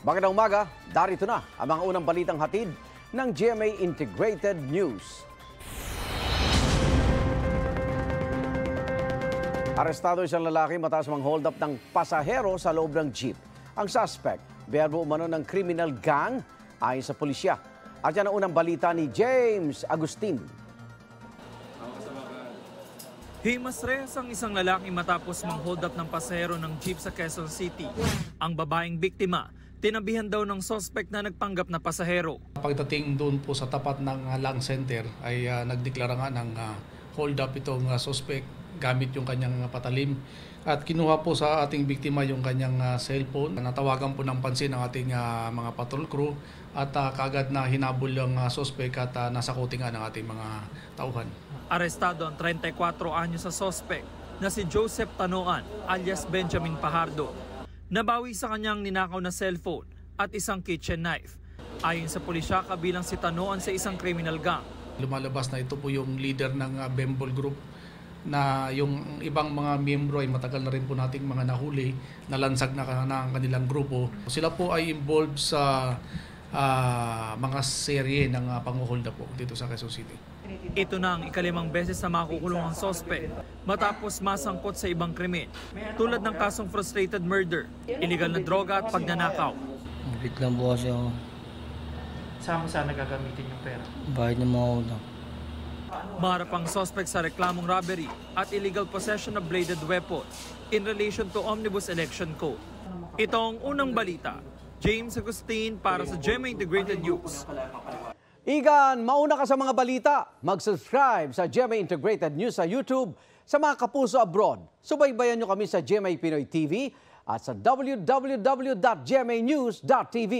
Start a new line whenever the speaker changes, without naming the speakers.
Magandang umaga, darito na ang mga unang balitang hatid ng GMA Integrated News. Arestado isang lalaki matapos mang-hold up ng pasahero sa loob ng jeep. Ang suspect, biyerbo umano ng criminal gang ayon sa pulisya. At yan ang unang balita ni James Agustin.
Himasrehas ang isang lalaki matapos mang-hold up ng pasahero ng jeep sa Quezon City. Ang babaeng biktima, tinabihan daw ng suspect na nagpanggap na pasahero.
Pagdating doon po sa tapat ng Lang Center ay nagdeklara nga ng hold up itong suspect gamit yung kanyang patalim. At kinuha po sa ating biktima yung kanyang cellphone. Natawagan po ng pansin ng ating mga patrol crew at kaagad na hinabol yung suspect at nasakuti nga ng ating mga tauhan.
Arestado ang 34 anyo sa suspect na si Joseph Tanoan alias Benjamin Pajardo. Nabawi sa kanyang ninakaw na cellphone at isang kitchen knife. Ayon sa pulisya, kabilang si Tanoan sa isang criminal gang.
Lumalabas na ito po yung leader ng Bembol Group na yung ibang mga miyembro ay matagal na rin po nating mga nahuli, nalansag na ang kanilang grupo. Sila po ay involved sa mga serye ng pang-hold up po dito sa Quezon City.
Ito na ang ikalimang beses na makukulong ang suspect matapos masangkot sa ibang krimen tulad ng kasong frustrated murder, illegal na droga at pagnanakaw.
Biglang po kasi ako.
Saan mo sana gagamitin yung pera?
Bayad ng mga utang.
Maharap ang suspect sa reklamong robbery at illegal possession of bladed weapon in relation to Omnibus Election Code. Ito ang unang balita. James Agustin para sa GMA Integrated News.
Igan, mauna ka sa mga balita. Mag-subscribe sa GMA Integrated News sa YouTube. Sa mga kapuso abroad, subaybayan nyo kami sa GMA Pinoy TV at sa www.gmanews.tv.